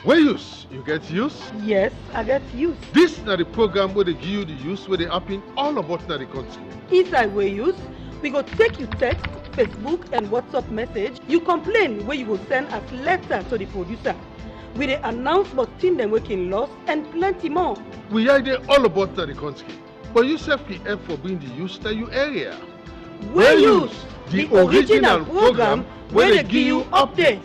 Where use, you get use? Yes, I get use. This na the program where they give you the use where they happen all about na the country. Inside where use, we go take you text, Facebook and WhatsApp message. You complain where you go send as letter to the producer. We dey announce about things them working lost and plenty more. We hear they all about na the country. But you self the help for being the use to you area. Where use, the original program where they give you updates.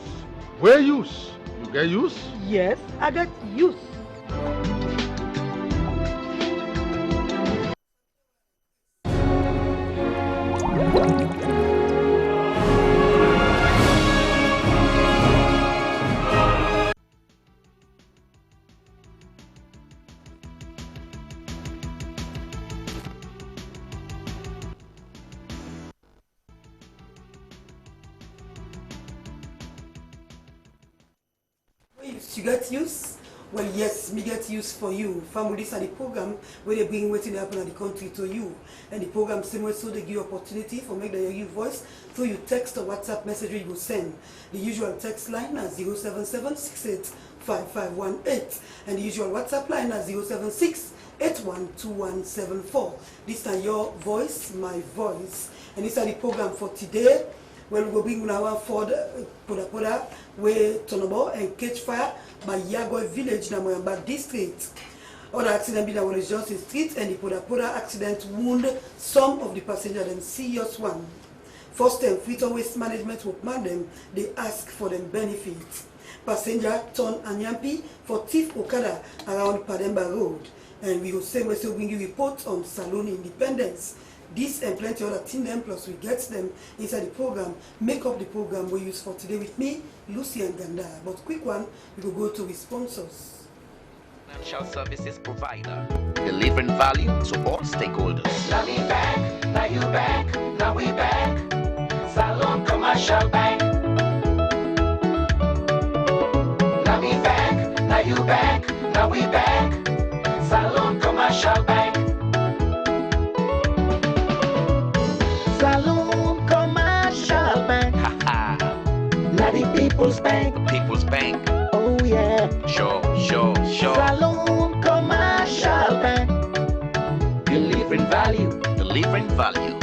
Where use, you get use? Yes, I get use. You get use? Well, yes, me get use for you. Family, this are the program where they bring what's happen in the country to you. And the program same way so they give you opportunity for make the your voice through you text or WhatsApp message you go send. The usual text line is 077685518 and the usual WhatsApp line is 076812174. This is your voice, my voice. And this is the program for today. Well, we will bring our Ford Poda where Tonobo and catch fire by Yagoy village in Moyamba district. Other accident be that was just in street and the Poda accident wound some of the passengers and serious one. First time, Freetown Waste Management will man them, they ask for them benefits. Passenger turn Anyampi for Thief Okada around Pademba Road. And we will say we still bring you report on Saloon Independence. This and plenty other team them plus we get them inside the program, make up the program we use for today with me, Lucy and Ganda. But quick one, we will go to the sponsors. Financial services provider, delivering value to all stakeholders. Now we back, now you back, now we back. Salon Commercial Bank. Now we back, now you back, now we back. Salon Commercial Bank. Salon Commercial Bank. Now the People's Bank. People's Bank. Oh yeah. Sure. Salon Commercial Bank. Delivering value. Delivering value.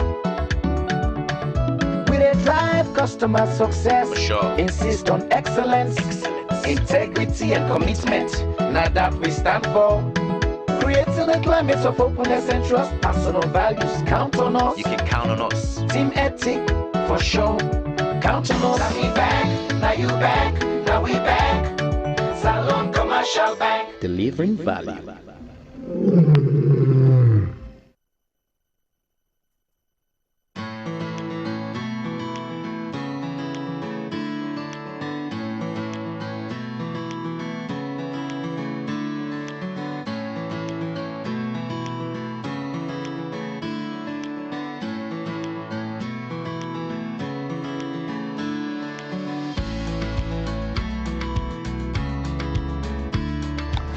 We dey drive customer success. For sure. Insist on excellence. Integrity and commitment. Now that we stand for. Creating a climate of openness and trust. Personal values. Count on us. You can count on us. Team ethic, for sure. Count on us. Now we back, now you back, now we back. Salon Commercial Bank. Delivering value.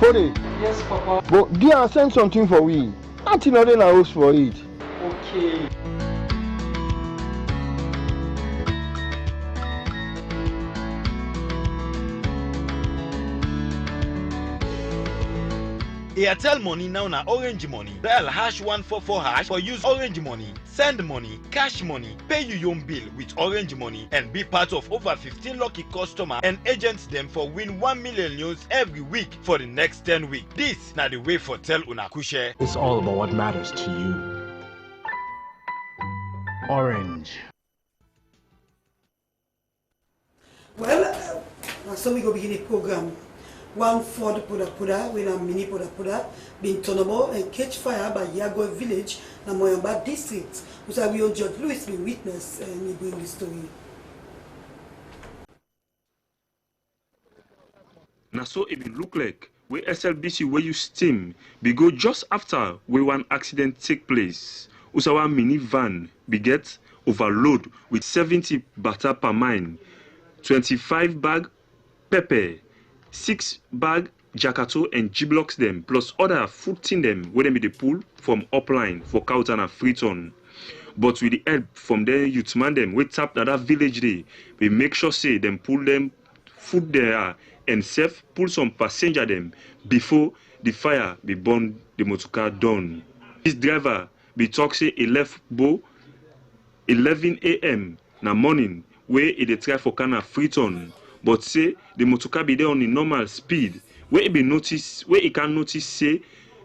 Fode. Yes, Papa. But dear, send something for we. Nothing other than house for it. Okay. Airtel money now na Orange money. Dial #144# for use Orange money. Send money, cash money, pay you your bill with Orange money and be part of over 15 lucky customers and agents them for win 1 million news every week for the next 10 weeks. This na the way for Tell Unakushe. It's all about what matters to you. Orange. Well, so we go begin the program. One Ford Poda with a mini Poda being turnable and catch fire by Yagoy village in Moyamba district. Which we own Judge Louis been witness and he bring the story. Now so it will look like where SLBC where you steam be go just after where one accident take place. Usawa minivan be get overload with 70 batter per mine, 25 bag pepper, 6 bag jakato and G-blocks them, plus other food tin them where them be the pull from upline for Cowtown and Freetown. But with the help from the youth man them, we tap that village day, we make sure say them pull them food there and self pull some passenger them before the fire be burn the motorcar down. This driver be talk say he left Bo 11 a.m. na morning where he dey try for Kana Freetown, but say the motorcar be there on the normal speed where he can notice say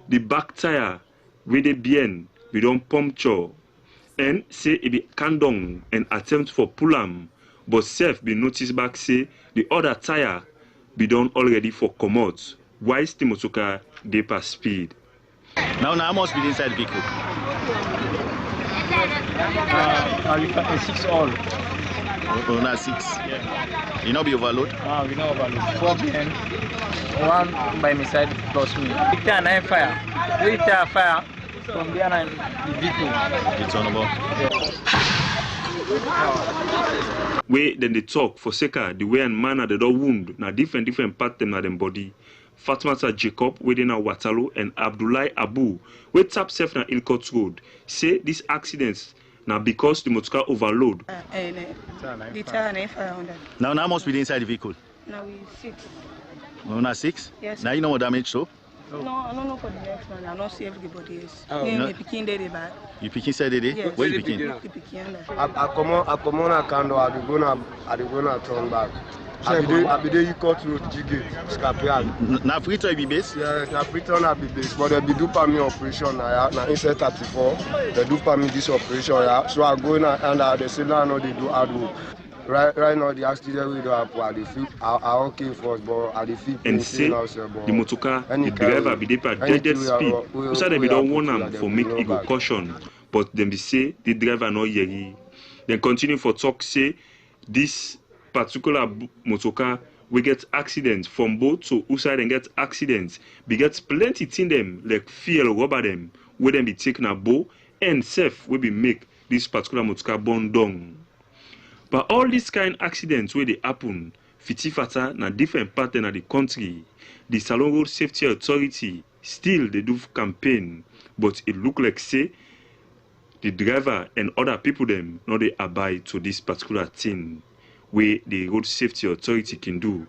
the back tire where they bien we don't puncture and say he be can down and attempt for pull am, but self be notice back say the other tire be done already for comot whilst the motorcar dey pass speed. Now I must be inside the vehicle. 6 all. Oh, now 6. Yeah. You not be overload? We not overload. 4 men. One by my side plus me. Victor and I fire. We take fire from behind the vehicle. It's on about. Yeah. Where then they talk for Seka, the way and manner they don't wound, na different part them na them body. Fatmata Jacob, within a Watalo, and Abdullahi Abu, we tap self na Ilkot Road, say these accidents now because the motorcar overload. The tire fire on that. Now I must be inside the vehicle. Now we 6. No, not 6? Yes. Now you know what damage so? No, I don't know for the next one. I don't see everybody else. Oh, me picking there bad. You picking said it? Yes. Where you picking? I come on a candle. I be gonna turn back. I be there. You cut through Jiggy, Scapian. Na Freetown be base? Yes, na Freetown be base. But they be do for me operation now. Na inside 34. They do for me this operation. Yeah. So I go in and they say now they do hard work. Right now the accident we do happen. I feel I okay first, but I feel. And say the motorcar, the driver be there at dead speed. We say they be don't warn them for make it go caution, but them be say the driver no hear. Then continue for talk say this particular motorcar we get accidents from both to outside and get accidents. We get plenty thing them like fuel rubber them where them be taken a bow and safe will be make this particular motorcar burn down. But all these kind accidents where they happen, fata na different pattern of the country. The Salon Road Safety Authority still they do campaign, but it look like say the driver and other people them not they abide to this particular thing where the Road Safety Authority can do.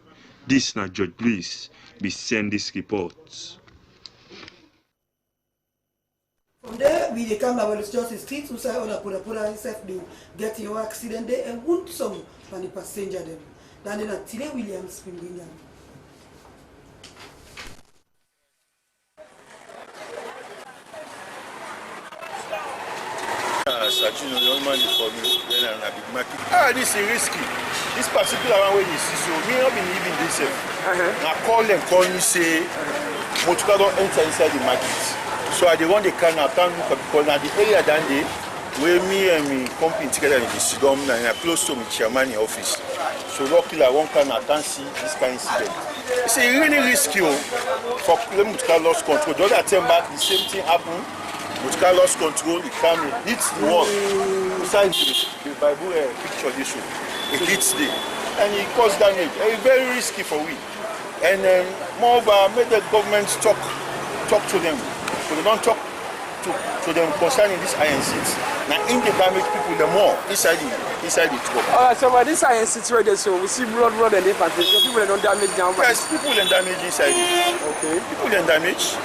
This na Judge Bliss be send this report. From there, we come now well, it's just the streets who say on a pura himself being getting your accident there and wound some from the passenger them. Then in a Tile Williams bringing them. You know, the young man is for me, then I'm a big market. This is risky. This particular one where you see, so me not been living this. Now call me, say, motorcar don't enter inside the market. So I want the car now, because now the area down there, where me and me company together in the Sidom, and I'm close to my chairman office. So luckily I won't can see this kind of incident. It's a really risky for them motorcar lost control. The other time back, the same thing happened. Motorcar lost control, it came, it hits the wall. Besides the Bible picture they show, it hits there. And it caused damage. It's very risky for we. And moreover, make the government talk to them. So they don't talk to them concerning these iron seats. Now in the damage people the more inside the truck. Alright, so by this iron seats right there, so we see blood and infantry. So people don't damage down. Yes, people then damage inside it. Okay. People then damage.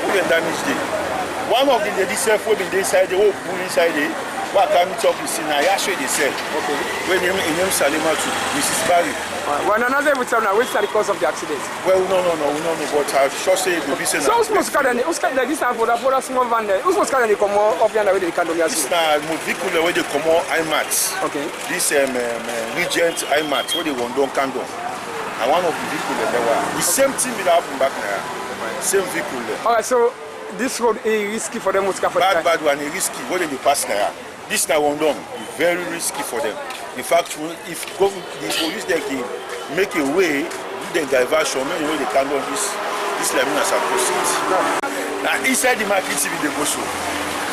There. One of the ladies self will be inside the whole pool inside it. What can we talk is in Ayasho they said. Okay. When name Salima to Mrs. Barry. Well, another with now, what's the cause of the accident? Well, no, but I sure say it will be saying. So who's supposed to carry this time for the small van there? Who's supposed to carry the come up here where they can do this? Now, vehicle where they come out IMAX. Okay. This Regent IMAX where they want don't can do. And one of the vehicles there were the same thing will happen back now. Same vehicle there. Alright, so this road is risky for them. Bad one, risky. What did they pass now? This now one done. Very risky for them. In fact, if the police they can make a way, do the diversion, maybe they can do this Laminas across it. Now inside the market, even they go so.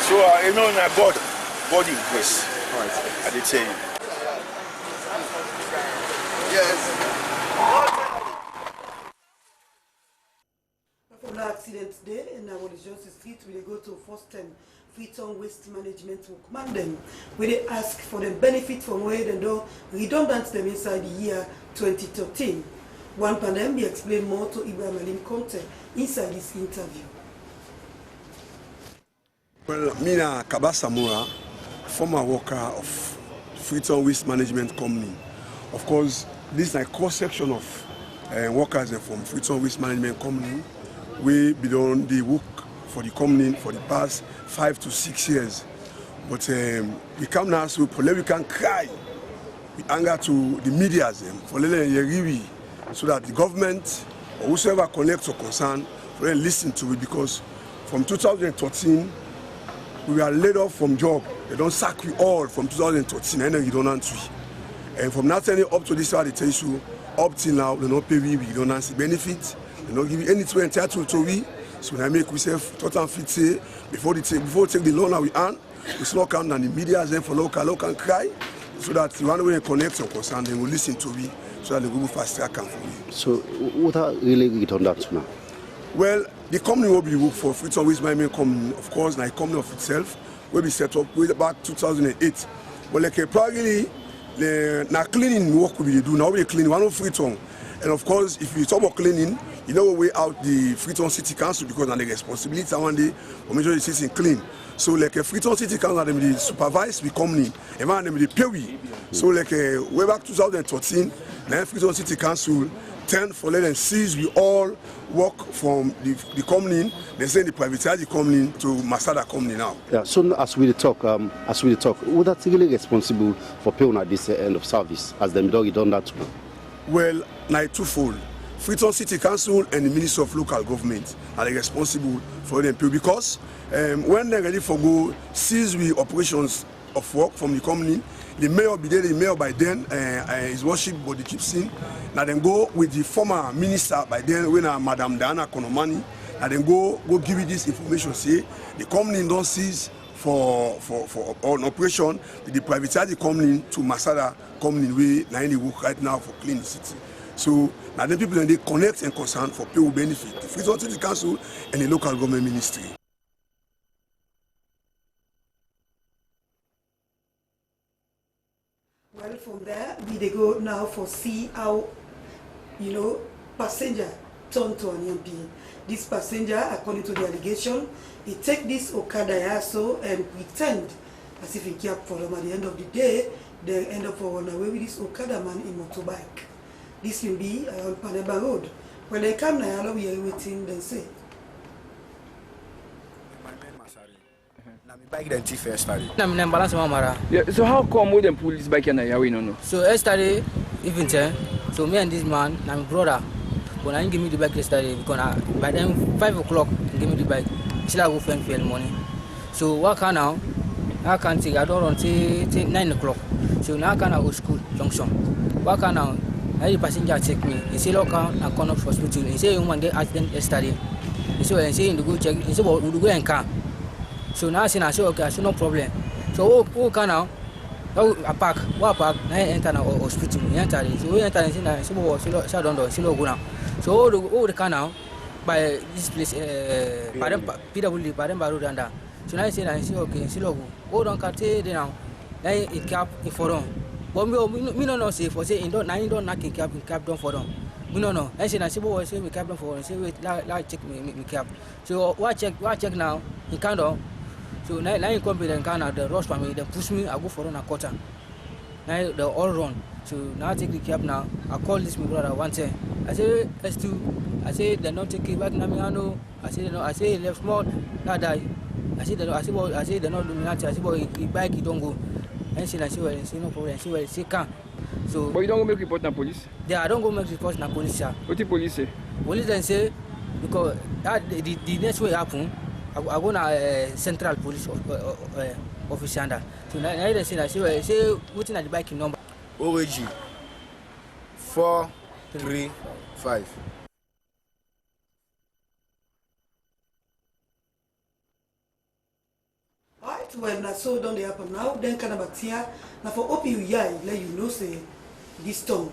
So you know, now God in grace. I did tell you. Yes. From the accident there, and now it's just the street where they go to first time. Freetown Waste Management will command them, where they ask for the benefit from where they do redundant them inside the year 2013. One panel will explain more to Ibrahim Alim Conte inside this interview. Well, Mina Kabasamura, former worker of Freetown Waste Management Company. Of course, this is a cross-section of workers from Freetown Waste Management Company. We been the work for the company for the past 5 to 6 years. But we come now so we can cry with anger to the media for so that the government or whoever connects or concern for them listen to it, because from 2013 we were laid off from job. They don't sack we all from 2013 and then you don't answer. And from that time up to this hour, they tell you up till now they don't pay we don't answer benefits, they don't give you anything entitled to we. So when I make myself total fit say before take the loan that we earn, we slow down and the media then for local can cry so that the one way connect or concern they will listen to me so that they will fast track and for me. So what are really get on that now? Well, the company will be work for Freetown Waste Management Company, of course, like a company of itself, will be set up way back 2008. But like probably now cleaning work we do now we clean one of Freetown. And of course, if you talk about cleaning, you know we out the Freetown City Council because of the responsibility one day for make sure the city clean. So like a Freetown City Council, they supervise the company, and man they pay we. So like way back 2013, now Freetown City Council 10 for let them seize we all work from the company. They say they privatize the company to Masada company now. Yeah. So as we talk, who that's really responsible for paying at this end of service as them done that too? Well, now twofold. Freetown City Council and the Ministry of Local Government are responsible for them because when they're ready for go seize we operations of work from the company, the mayor be there, the mayor by then, his worship body keeps saying. Now then go with the former minister by then, when Madam Diana Konomani, and then go give you this information, say the company don't seize for an operation, the privatize the company to Masada company where now they work right now for clean the city. So now the people they connect and concern for people benefit, the Freetown City Council and the local government ministry. Well, from there, we go now for see how, passenger turn to an MP. This passenger, according to the allegation, he take this Okada Yaso and pretend as if he kept for them. At the end of the day, they end up for away with this Okada man in motorbike. This will be on Paneba Road. When they come now, we are waiting, they say. Bike then thief yesterday. Yeah, so how come we them pull this bike and we no? So yesterday, even so me and this man, my brother, when I give me the bike yesterday, because by then 5 o'clock, he give me the bike. Still I go find fuel money. So what can now? I can't take. I don't run till 9 o'clock. So now I can go school junction. What can now? The passenger take me. He say look out and come up for hospital. He say one day accident yesterday. He say in the go check. He say we go and car. So now I say okay, I say no problem. So who can now? I park. What park? Now enter now hospital. He enter. So we enter and say so don't do. Say go now. So all the car now by this place. PWD Paremba Road and that. So now I say okay. Say go. Hold on, car take now. Now it cap it for them. But me no say for say don't knock in cap down for them. Me no. I say we cap down for them. Say wait, like check me cap. So what check now? He can't do. So now he come with the car the rush for me. They push me. I go for run a quarter. Now they all run. So now I take the cab now. I call this my brother one time. I say S2. I say they not take it back. Namiano. I say no. I say left small. That die. I say they not doing nothing. I say boy, he bike he don't go. And say no problem. Say can. So. But you don't go make report to police. Yeah, I don't go make report to police, sir. What the police say? Police then say because the next way happen. I go to central police office under. So now they say what's at the bike number? OAG 435. Alright, well, now so don't they happen now. Then kind of here. Now for OPU, let you know say this tongue,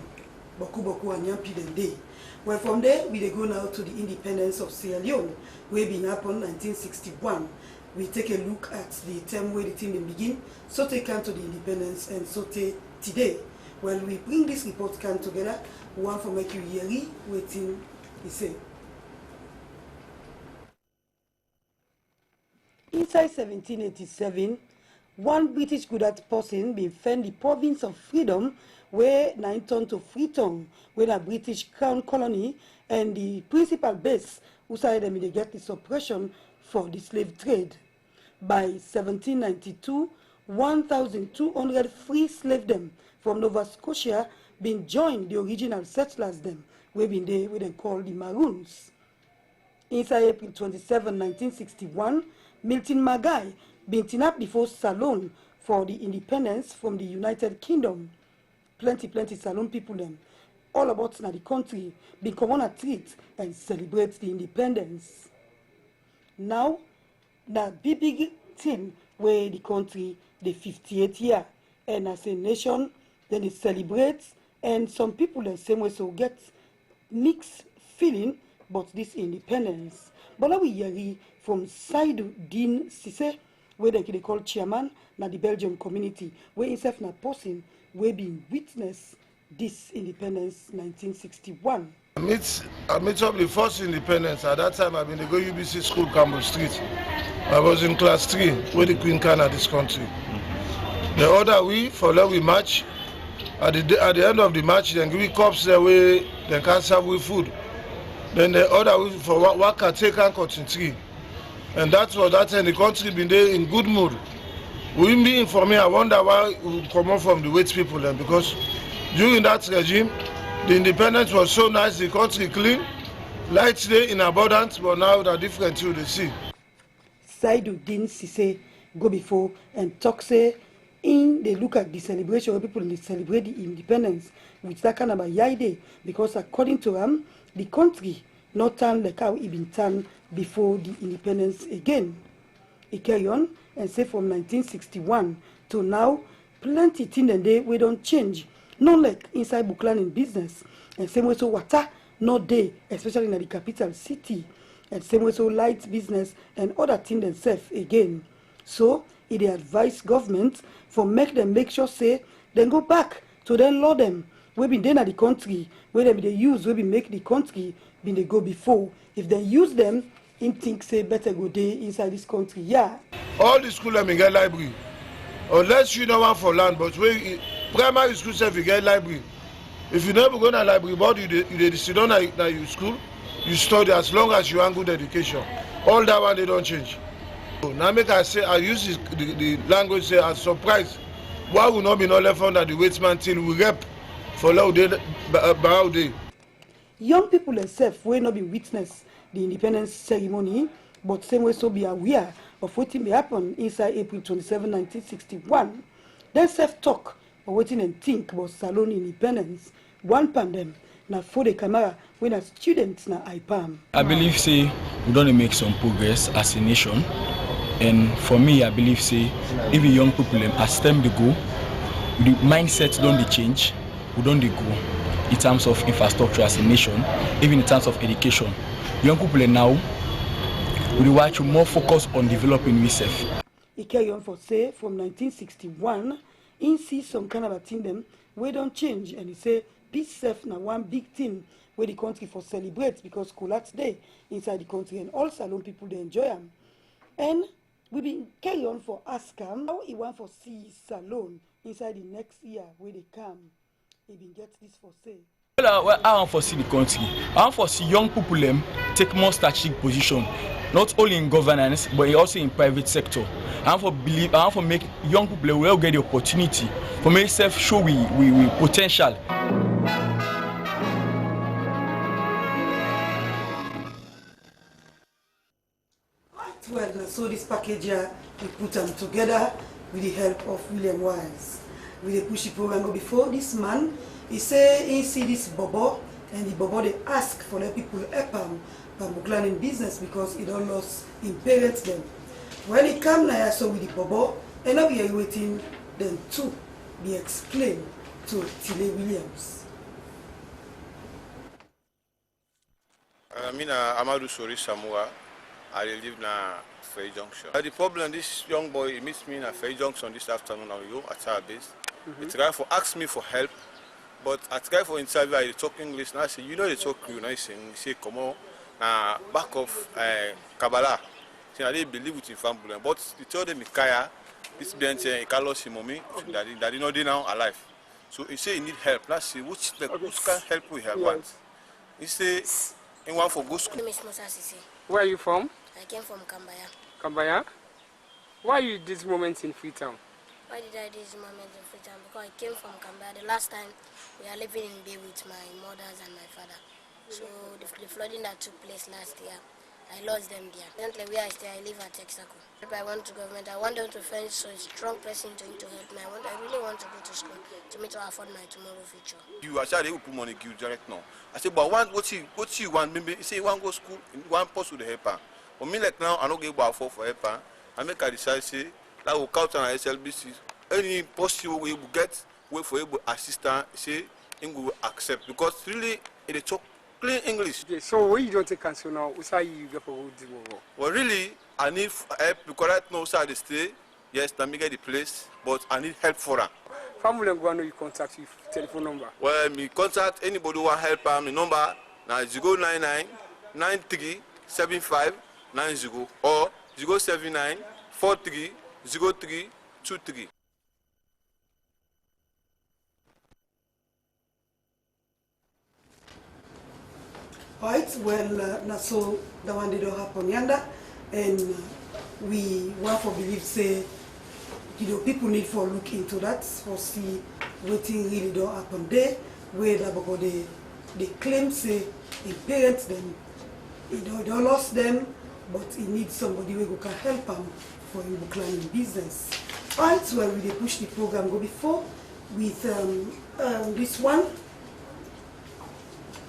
Boku and Yampi den day. Well, from there, we go now to the independence of Sierra Leone, where been happened 1961. We take a look at the time where the team begin, so they come to the independence and so today. Well, we bring this report can together. We want to make you hear waiting, he say. Inside 1787, one British good person been found the province of Freedom, where now turned to Freetown, where a British crown colony and the principal base who started them to get this oppression for the slave trade. By 1792, 1,200 free slavedom from Nova Scotia been joined the original settlers them, where been they we then call the Maroons. Inside April 27, 1961, Milton Magai been turn up before Salon for the independence from the United Kingdom. Plenty Salon people them, all about now the country, been come on a treat and celebrate the independence. Now, the big thing where the country the 58th year, and as a nation, then it celebrates, and some people the same way so get mixed feeling about this independence. But now we hear from Saïdou Din Cissé, where they call chairman na the Belgium community, where himself na person we been witness this independence 1961. I met up the first independence. At that time, I've been to go UBC school, Campbell Street. I was in class 3, where the Queen can of this country. The other for that we match. At the end of the match, then give cups there where they can serve with food. Then the other for what can take and concentrate. And that's what that time the country been there in good mood. We being for me, I wonder why we come out from the wait people then, because during that regime, the independence was so nice, the country clean, lights there in abundance, but now they're different to the sea. Saïdou Din Cissé go before and talk say in they look at the celebration where people celebrate the independence with that kind of a yide, because according to them, the country not turn like how it been turned before the independence again. He carry on and say from 1961 to now, plenty things and they we don't change. Not like inside Buckland in business, and same way so water not there, especially in the capital city, and same way so light business and other things themselves again. So it advise government for make sure say then go back to then law them. We been there at the country where they use we been make the country been they go before. If they use them, in think say better go there inside this country. Yeah. All the school them get library. Unless you don't want for land, but when primary school self you get library. If you never go to library, but you sit down at your school, you study as long as you have good education. All that one they don't change. So now make I say I use the language say as surprise. Why will not be no left under the waitman till we rep for loud day. Young people themselves will not be witness the independence ceremony, but same way so be aware of what may happen inside April 27, 1961. Then self-talk or waiting and think about Salon independence. One pandemic now for the camera when as students now IPAM. I believe say we don't make some progress as a nation, and for me I believe say even young people as them they go, the mindset don't they change, we don't they go in terms of infrastructure as a nation, even in terms of education. Young people now we want to more focus on developing ourselves. He carry on for say from 1961, he see some kind of a thing them we don't change, and he say peace self now one big thing where the country for celebrate because Colat's Day inside the country and all Salon people they enjoy them. And we been carry on for ask him how he want for see Salon inside the next year where they come. He been get this for say. Well, I want to see the country. I want to see young people take more strategic position, not only in governance but also in private sector. I want to make young people will get the opportunity for myself show we potential. Well, so this package here, we put them together with the help of William Wise. With the pushy program go before this man, he say he see this bobo, and the bobo they ask for the people help him from Buckland in business because he don't lost in parents them. When he come now, so with the bobo, and now we are waiting them to be explained to Tilly Williams. I'm Amadou Sori Samoa. I live in Fair Junction. The problem, this young boy he meets me in Fair Junction this afternoon at our base. He tried to ask me for help But at the guy for interview, I talk English. Now I say, you know, they talk Creole. Now I say, come on, back of Kabbalah. So I didn't believe it in family. But he told them, Kaya, this bench, Carlos, mommy, that you know they now alive. So he say he need help. Let's see which kind of help we have. Yes. He say he want for go school. My name is Musa Sisi. Where are you from? I came from Kambaya. Kambaya? Why are you this moment in Freetown? Why did I do this moment in Freetown? Because I came from Kambaya. The last time we are living in Bay with my mothers and my father. So the flooding that took place last year, I lost them there. Currently where I stay, I live at Texaco. If I want to government, I want them to find a strong person to help me. I really want to go to school to me to afford my tomorrow future. You actually they will put money give direct now. I say, but what you want? Maybe you say you want to go school, one post with the helper. For me like now, I don't get about for helper. I make a decide say that will count on SLBC. Any post you will get, wait for able assistant. Say he will accept because really they talk clean English. Okay, so when you don't take counsel now, what's how you get for good? Well, really, I need help because right now, sir, they stay. Yes, let me get the place, but I need help for her. Family and Guano, you contact your telephone number. Well, me contact anybody who want help. My number now 099 93 75 90 or 079 43 03 23. Right, well, now so the one they don't happen yonder, and we want to believe say, you know, people need for look into that for see what really don't happen there, where because they claim say the parents them, you know, they lost them, but he needs somebody who can help them for him climbing business. Right, well, we push the program go before with this one.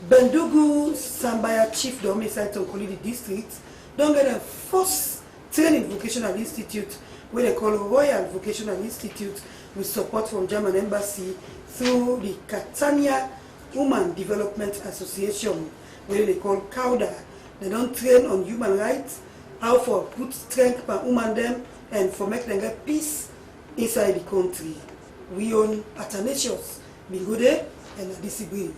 Bendugu Sambaya Chiefdom inside Tonkolidi district don't get a first training vocational institute where they call Royal Vocational Institute with support from German Embassy through the Catania Women Development Association where they call CAUDA. They don't train on human rights, how for put strength per woman them and for make them get peace inside the country. We own Athanasius Bingode and Adisibu.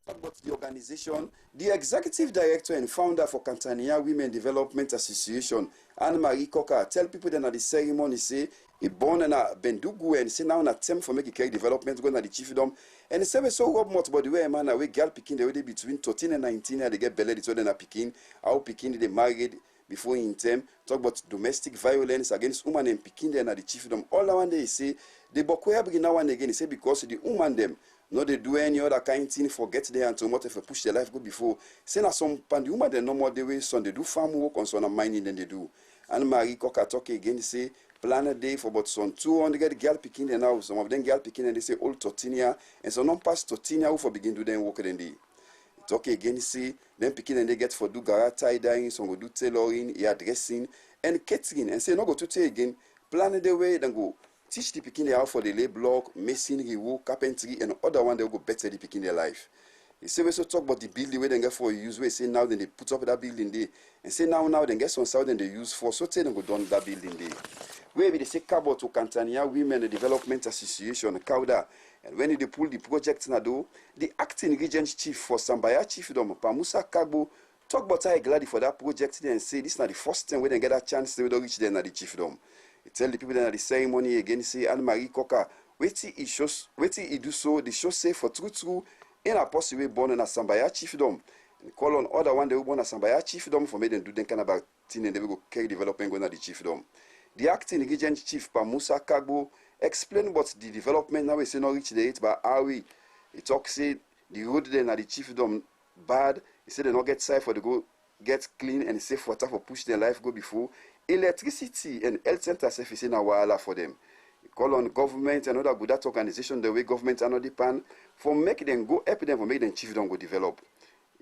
About the organization, the executive director and founder for Catania Women Development Association, Anne-Marie Coca, tell people that at the ceremony say he born in a Bendugu and say now an attempt for making care development going at the chiefdom. And they say so Rob much but the way man away girl picking the way between 13 and 19 and they get belly so then a picking, how picking they married before in term, talk about domestic violence against women and picking them at the chiefdom. All I want they say the Bokoya bring now and again, he say because the woman them no, they do any other kind of thing, forget there and to what if they push their life go before. Say na some pandi woman they no more the way son they do farm work on some mining than they do. And Marie Coca talk again say plan a day for about some 200 get girl picking and now some of them girl picking and they say old tortinia and some non pass tortinia who for begin do them work then they talk again say them picking and they get for do gara tie dyeing, some go do tailoring, hairdressing and catering and say no go to take again plan a day way then go. Teach the picking how for the lay block, masonry, wool, carpentry, and other one they will go better the picking their life. They say we also talk about the building where they get for use. We say now then they put up that building there, and say now they get some south and they use for so they go down that building there. Where they say Cabo to Catania Women Development Association, CAUDA, and when they pull the project na do, the acting regent chief for Sambaya Chiefdom, Pamusa Kagbo, talk about how glad for that project and say this is not the first time when they get a chance they will reach there na the chiefdom. Tell the people that at the ceremony again say Anne-Marie Coca, wait till he do so, the show say for true, in a possible born in a Sambaya chiefdom. And call on other one they will born a Sambaya chiefdom for me then do them kind of thing and they will go carry development going at the chiefdom. The acting regent chief Pamusa Kagbo explain what the development now we say not reach the 8 by how we talk say the road then at the chiefdom bad, he said they not get safe for the go get clean and safe water for push their life go before. Electricity and health center service in our for them. Call on government and other good organization the way government are not depend for make them go help them for make them chiefdom go develop.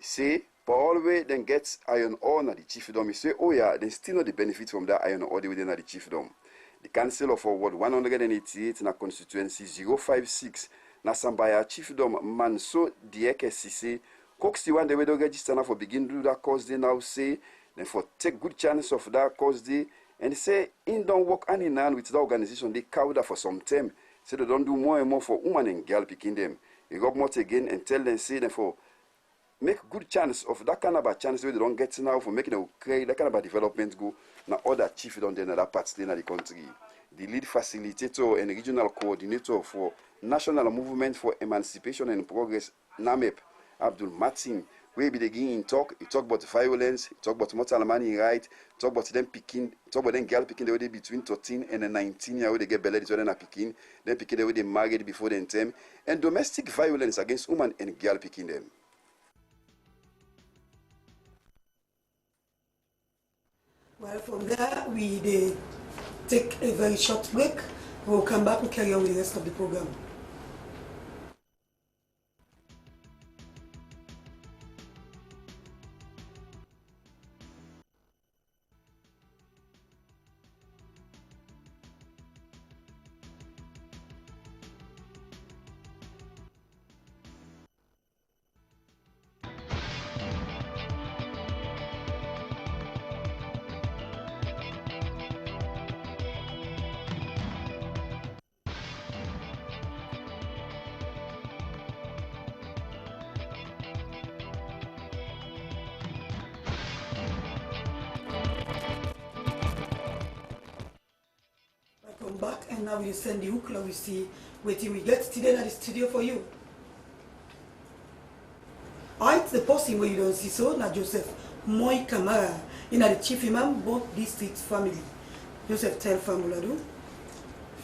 Say for all way then get iron ore na the chiefdom. You say oh yeah, then still not the benefit from that iron ore within the chiefdom. The council of Ward 188 na constituency 056 na Sambaya chiefdom Manso Dieke Sise Coxy one the way to register now for begin do that cause they now say. Then for take good chance of that cause day and say in don't work hand in hand with the organization they CAUDA for some time. say they don't do more and more for woman and girl picking them. You got more again and tell them, say them for make good chance of that kind of a chance where they don't get now for making a create that kind of a development go now other chief don't in other parts in the country. The lead facilitator and regional coordinator for National Movement for Emancipation and Progress, NAMEP, Abdul Martin, where be the talk. He talk about violence, he talk about mortal money right, talk about them picking, talk about them girl picking the way between 13 and 19 years where they get belly so they're picking, then picking the way they married before their time, and domestic violence against women and girl picking them. Well, from there we take a very short break. We'll come back and carry on with the rest of the program. Welcome back, and now we send the hook. We see waiting we get today at the studio for you. Alright, the person where you don't see so now Joseph Moi Kamara in the chief imam both district family. Joseph tell Famuladu.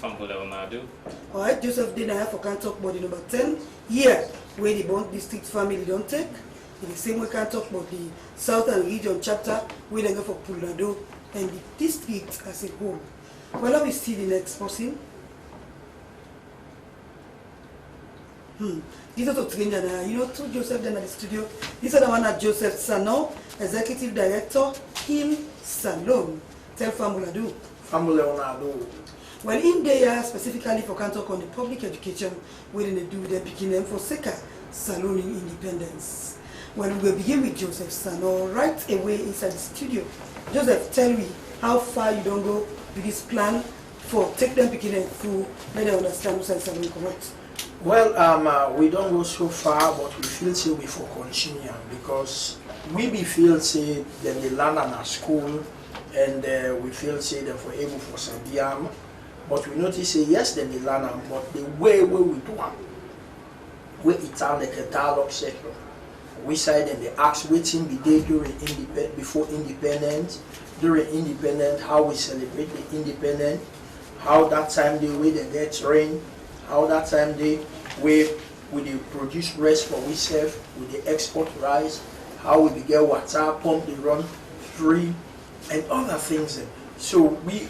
Famuladu. Alright, Joseph didn't for can talk about the number 10 here where the Bond district family don't take. In the same way can talk about the Southern Region chapter where they go for Pulado and the district as a whole. Well, let me see the next person. These are the you know, two Joseph then at the studio. These are the one at Joseph Sano, Executive Director, Hill Salon. Tell Famuladu. Famuladu. Well, in there specifically for can talk on the public education, where they do their beginning for Seka Salon in Independence. Well, we will begin with Joseph Sano right away inside the studio. Joseph, tell me how far you don't go with this plan for take them beginning to let them understand what's Salon correct. Well, we don't go so far, but we feel say we for continue because we be feel say them they learn in our school and we feel say them for able for some but we notice say yes then they learn them, but the way we do them, we it like a dialogue session. We side and they ask waiting be day during before independence, during independence, how we celebrate the independence, how that time they way they get trained, how that time they way we produce rice for we serve, we they export rice, how we get water, pump they run free, and other things. So we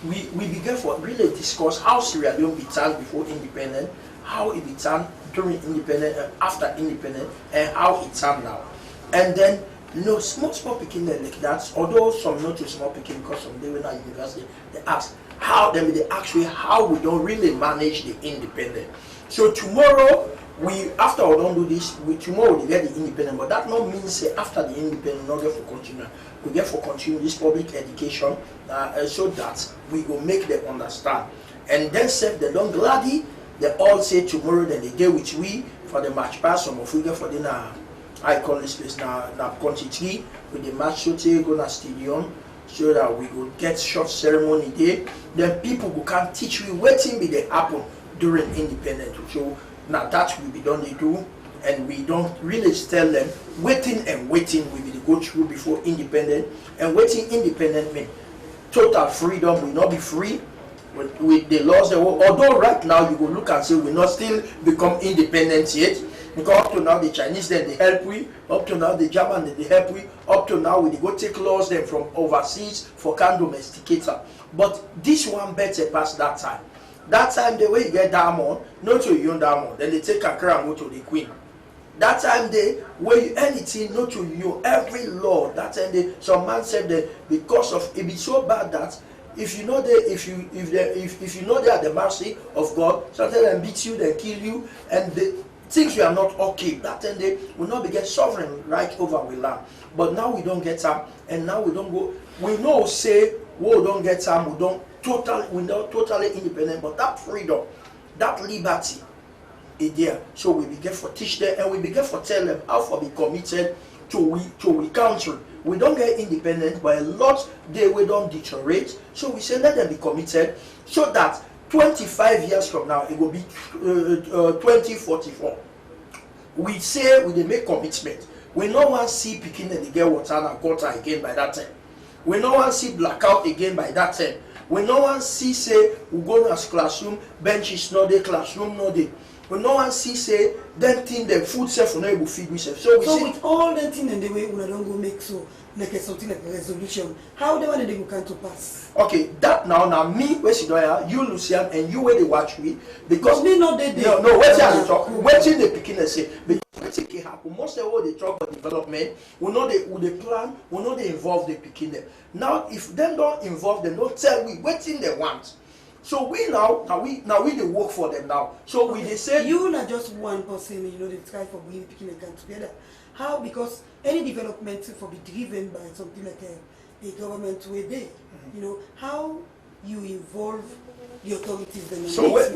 began for really discuss how Sierra Leone be turned before independence, how it be turned during independence and after independence, and how it turned now. And then you know small picking like that, although some not too small picking because some they were at university, they ask how then they actually how we don't really manage the independent. So tomorrow we after we don't do this, tomorrow we get the independent, but that not means say after the independent not get for continue. We get for continue this public education so that we will make them understand. And then say they don't gladly they all say tomorrow then they get with we for the match pass some of we get for dinner. I call this place now country 3 with the match show go na stadium so that we will get short ceremony there. Then people who can teach we waiting be the happen during independence. So now that will be done they do, and we don't really tell them waiting and waiting we will go through before independent, and waiting independent mean total freedom will not be free with the laws. Although right now you will look and say we not still become independent yet. Because up to now the Chinese then they help we, up to now the German then they help we, up to now we go take laws then from overseas for can domesticate them. But this one better past that time. That time the way you get diamond, not to you diamond, then they take Accra and go to the Queen. That time they where you anything not to you every law. That time they some man said that because of it be so bad that if you know if you know they are the mercy of God, sometimes they beat you, they kill you, and they things you are not okay. That time they will not be get sovereign right over we land. But now we don't get time, and now we don't go. We know say we don't get time. We not totally independent. But that freedom that liberty is there. So we begin for teach them and we begin for tell them how to be committed to we country. We don't get independent, but a lot we don't deteriorate. So we say let them be committed so that 25 years from now it will be 2044. We say we make commitment. We no one see picking and they get water and gutter again by that time. We no one see blackout again by that time. We no one see say we go to classroom, benches no day, classroom no day. We no one see say them thing the food self no able feed yourself. So with all them thing and the way we don't go make so like something like a resolution, how they want to go come to pass? Okay, that now me where she do you Lucian and you where they watch me because me not they no wait till they talk wait till they picking and say because wetin can happen most of all they talk about development we know they plan we know they involve the picking them. Now if them don't involve them don't tell we wetin they want. So we now they work for them now. So we they say you not just one person, you know, they try for bringing picking and come together. How? Because any development for be driven by something like a government way there, you know, how you involve the authorities then. So what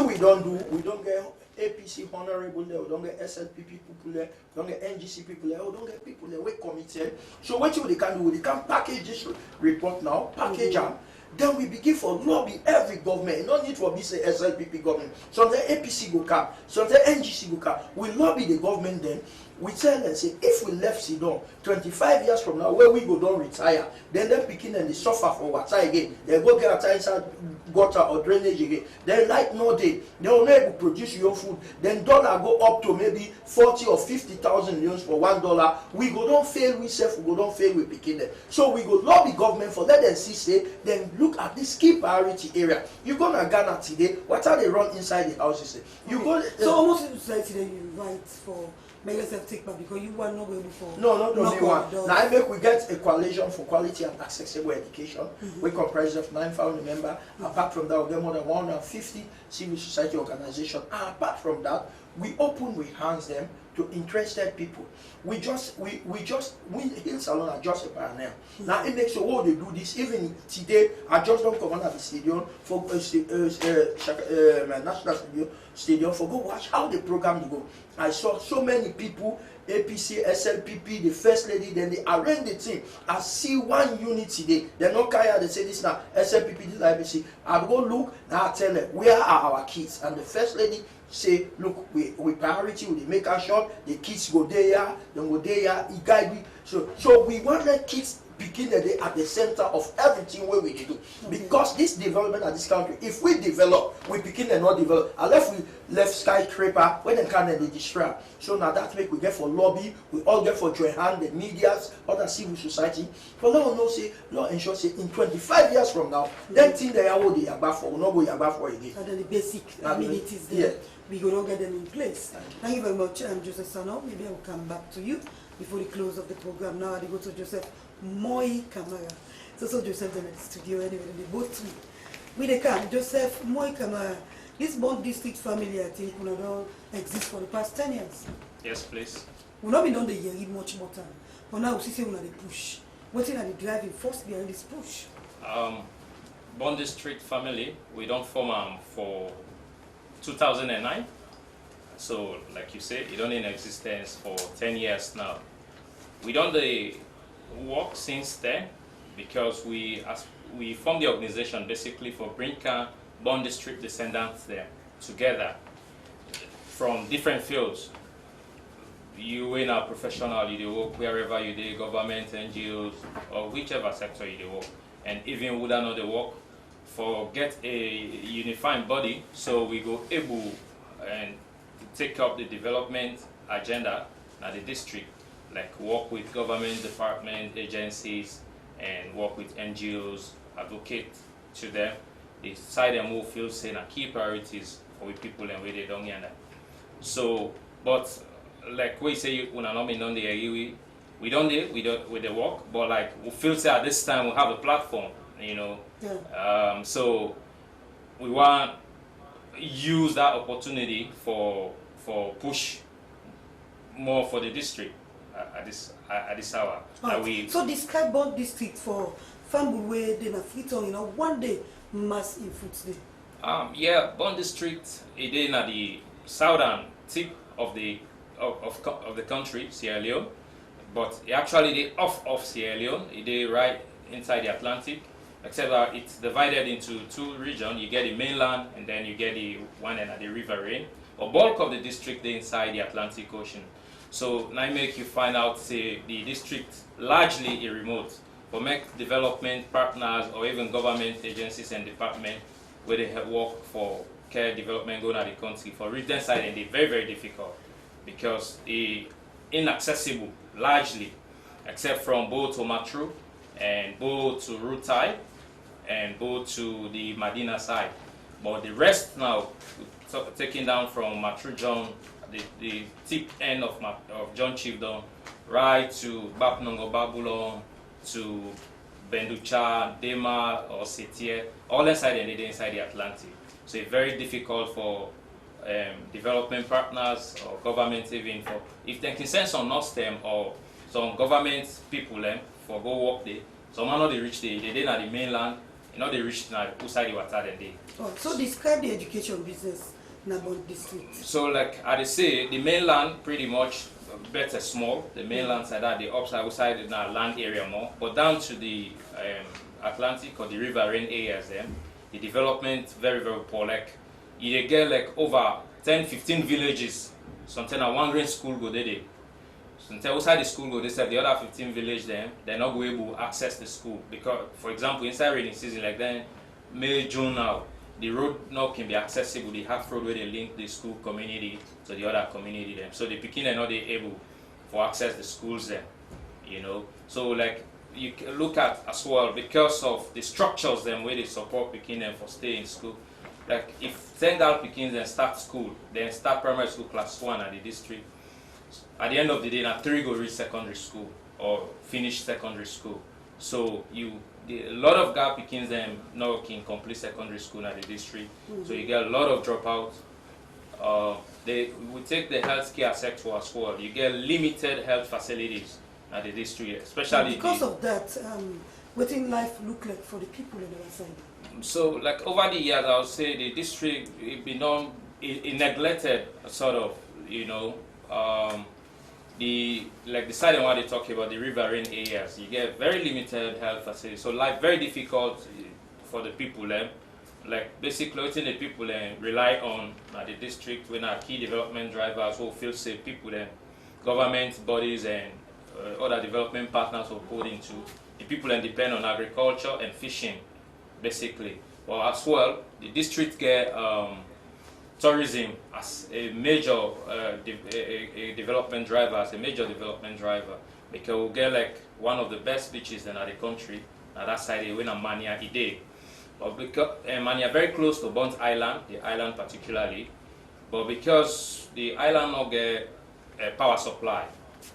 we don't do, we don't get APC honorable there, we don't get SLPP people there, we don't get NGC people there, we don't get people there, we committed. So what they can do, they can package this report now, package them. Then we begin for lobby every government. No need for me say SLPP government. Sometimes APC go come. Sometimes NGC go come. We lobby the government then. We tell them say if we left Sidon 25 years from now where we go don't retire, then them picking and they suffer for water again. They go get water inside gutter or drainage again. Then like no day, they will not able to produce your food. Then dollar go up to maybe 40 or 50,000 euros for $1. We go don't fail we self, we go don't fail we picking them. So we go lobby government for let them see say then look at this key priority area. You go to Ghana today, what are they run inside the houses? You go so almost in society then you write for make yourself take back because you want not going for no me one. Now I make we get a coalition for quality and accessible education. We comprise of 9,000 members. Apart from that, we get more than 150 civil society organizations. And apart from that, we open with hands them to interested people. We Hill Salon are just a pioneer. Now it makes sure they do this. Even today, I just don't come at the stadium for national stadium for go watch how the program go. I saw so many people, APC, SLPP, the first lady, then they arrange the thing. I see one unit today. They're not carried, they say this now, SLPP, this IBC. I go look, now I tell them, where are our kids? And the first lady say, look, we priority, we make a shot, the kids go there, then go there, he guide me. So we want the kids begin the day at the center of everything where we do. Because this development at this country, if we develop, we begin and not develop. Unless we left skyscraper, when they can they destroy. So now that make we get for lobby, we all get for join hand, the medias, other civil society. For let us know say, law ensure say in 25 years from now, then thing they are what they are back for, we not go back for again. And then the basic amenities there, we go not get them in place. Thank you very much, Joseph Sano. Maybe I will come back to you before the close of the program. Now I go to Joseph Moi Kamara. So Joseph in the studio anyway, they both me. We they come, Joseph Moi Kamara. This Bond District family, I think, will not exist for the past 10 years. Yes, please. We not been done the year much more time. But now we see we the push. What are the driving force behind this push? Bond District family, we don't form for 2009. So, like you said, it only in existence for 10 years now. We done the work since then because we formed the organization basically for bringing Bond District descendants there together from different fields. You in a professional, you work wherever you do, government, NGOs, or whichever sector you do work, and even would not the work for get a unifying body, so we go able and take up the development agenda at the district, like work with government department, agencies, and work with NGOs, advocate to them, decide and move field saying key priorities for people and where they don't get that. So, but like we say, when I'm not on the we don't do with the work, but like we feel say at this time we have a platform, you know. Yeah. So we want use that opportunity for push more for the district at this hour. Right. So describe Bond District for family where they na Freetown, you know, one day mass in food day. Yeah, Bond District it is at the southern tip of the country, Sierra Leone, but actually they off Sierra Leone. It is right inside the Atlantic, except that it's divided into two regions. You get the mainland, and then you get the one at the riverine. A bulk of the district is inside the Atlantic Ocean. So now make you find out, say, the district largely remote. For make development partners or even government agencies and departments where they have work for care development going at the country for reach them side, and they're very, very difficult because it's inaccessible largely, except from Bo to Matru and Bo to Rutai and Bo to the Medina side. But the rest now, taking down from Matru John, the tip end of John Chiefdom, right to Bapnongo Babulon, to Benducha, Dema, or Setie, all inside and inside the Atlantic. So it's very difficult for development partners or government even for, if they can send some NOSTEM or some government people for go work there, some are not they reach there, they didn't at the mainland, you know they reach now outside the water then they. Oh, so describe the education business in Bond District. So like I say, the mainland pretty much better small, the mainland side that the outside in our land area more, but down to the Atlantic or the riverine areas the development very, very poor. Like you get like over 10-15 villages, sometimes a one grade school go there. Sometimes outside the school go they say the other 15 village they're not going able to access the school because, for example, inside rainy season like then May, June now, the road now can be accessible, the half road where they link the school community to the other community so the Pekin are not able to access the schools you know. So like you can look at as well because of the structures where they support Pekin for stay in school. Like if 10 girl Pekins then start school, then start primary school class 1 at the district, at the end of the day now 3 go reach secondary school or finish secondary school. So a lot of girl Pekins now can complete secondary school at the district. So you get a lot of dropouts. We take the healthcare sector as well. You get limited health facilities at the district, especially because of that. What in life look like for the people on the other side? So, like over the years, I would say the district it neglected sort of, you know, the side what they talk about the riverine areas. You get very limited health facilities, so life very difficult for the people. Like basically, the people rely on the district when our key development drivers who feel safe people government bodies and other development partners will put into. The people depend on agriculture and fishing, basically. But as well, the district get tourism as a major development driver, because we get like one of the best beaches in the country. Now that side, when a Mania Ide. But because Mania very close to Bond Island, the island particularly, but because the island not get a power supply,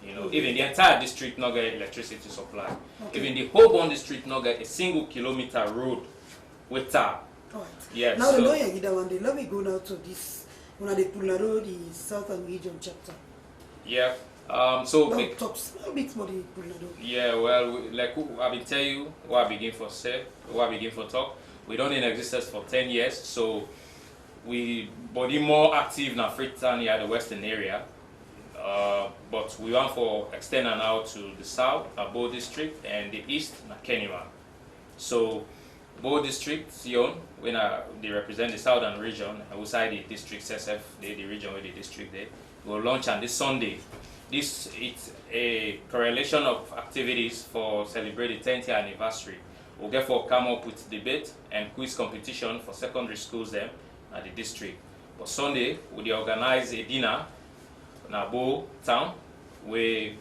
you know, even the entire district not get electricity supply. Okay. Even the whole Bond district not get a single kilometer road with tar. Right. Yes. Now the lawyer let me go now to this one of the Pulnaro, the Southern Region chapter. Yeah. Yeah, well, like I've been telling you, what I begin for talk. We don't in existence for 10 years, so we body more active in Freetown here, the western area. But we want for extend now to the south, Bo district, and the east, Kenima. So Bo district, Sion, when they represent the southern region, outside the district SF, the region where the district they will launch on this Sunday. It's a correlation of activities for celebrate the 10th year anniversary. We'll therefore come up with debate and quiz competition for secondary schools at the district. But Sunday, we organize a dinner in Bo town where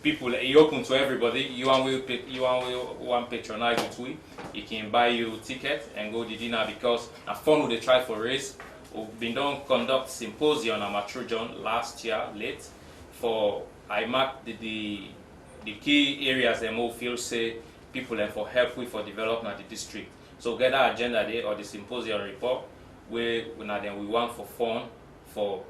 people open to everybody. You want patronize it with. You can buy you ticket and go to dinner because a fun they try for race. We've been done conduct symposium on Matrujon last year late for I marked the key areas that more feel say people and for help with for development of the district. So get our agenda there or the symposium report where we want for fun for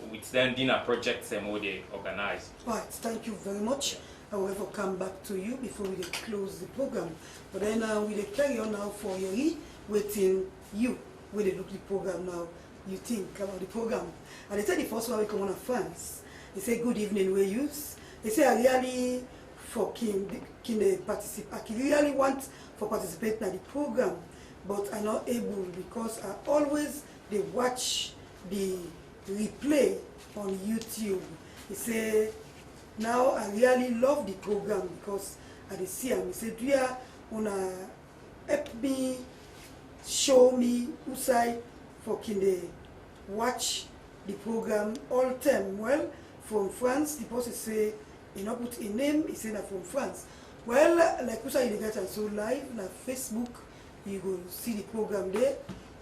with them dinner projects and what they organize. Right, thank you very much. I will ever come back to you before we close the program. But then we dey carry on now for Yori, waiting you when they look the program now. You think about the program. And they say the first one we come on France. They say good evening, we use. They say I really participate. I really want for participate in the program, but I'm not able because I always they watch the replay on YouTube. He say now I really love the program because I see him. He say, do you wanna help me, show me who side for kinde watch the program all time? Well, from France, the person say he not put a name. He say that from France. Well, like who side you get and so live na Facebook, you go see the program there,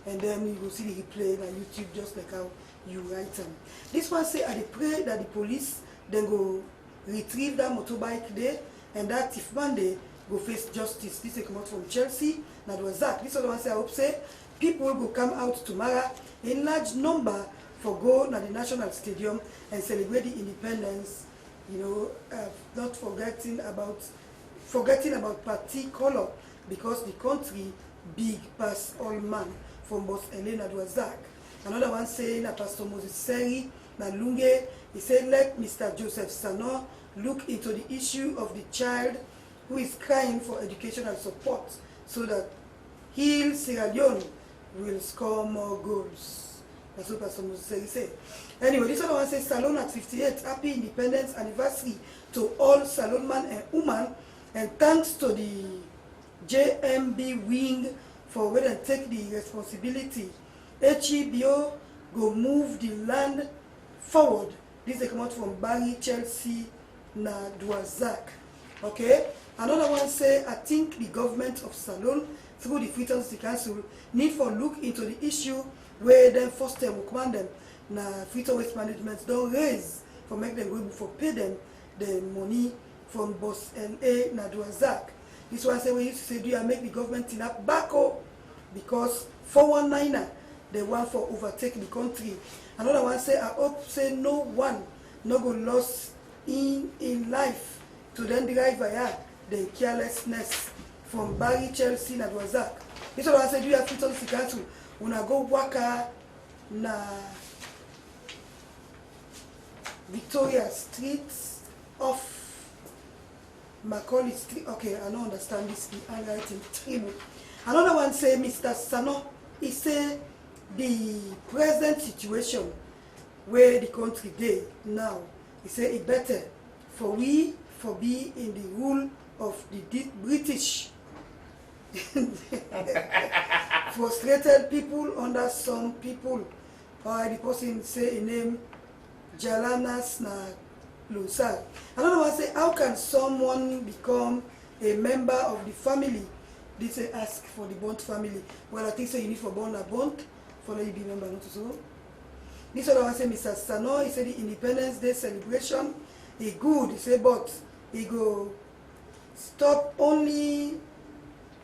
and then you go see the replay on YouTube just like how you write them. This one say I pray that the police then go retrieve that motorbike there, and that if Monday go face justice. This come out from Chelsea, that was that. This other one say I hope say people will come out tomorrow in large number for go to the National Stadium and celebrate the independence. You know, not forgetting about party color, because the country big past all man from both Elena Dwazak. Another one saying that Pastor Moses Seri Nalunge, he said let Mr. Joseph Sano look into the issue of the child who is crying for educational support so that he, Sierra Leone, will score more goals. That's what Pastor Moses Seri said. Anyway, this other one says Salon at 58, happy independence anniversary to all Salon man and woman, and thanks to the JMB wing for where they take the responsibility. HEBO go move the land forward. This they come out from Barry, Chelsea, na Dwazak. Okay? Another one say, I think the government of Salon, through the Freetown City Council, need for look into the issue where then first time will command them. Na Freetown Waste Management don't raise for make them go for pay them the money from Boss LA na Dwazak. This one say we used to say, do you make the government in up back up? Because 419er, they want for overtake the country. Another one say, I hope say no one no go lost in life to then drive via the carelessness from Barry, Chelsea, and Dwazak. This one say, do you have Freetown City Council? When I go waka na Victoria Street off Macaulay Street. Okay, I don't understand this handwriting table. Another one say, Mr. Sano, he say the present situation where the country day now, he say it better for we for be in the rule of the British. Frustrated people under some people. Or the person say a name Jalanas na Lusal. Another one say, how can someone become a member of the family? They say ask for the Bond family. Well, I think so you need for Bond a Bond for the be member, not so. This other one say, Mr. Sano, he said the Independence Day celebration is good. He said, but he go stop only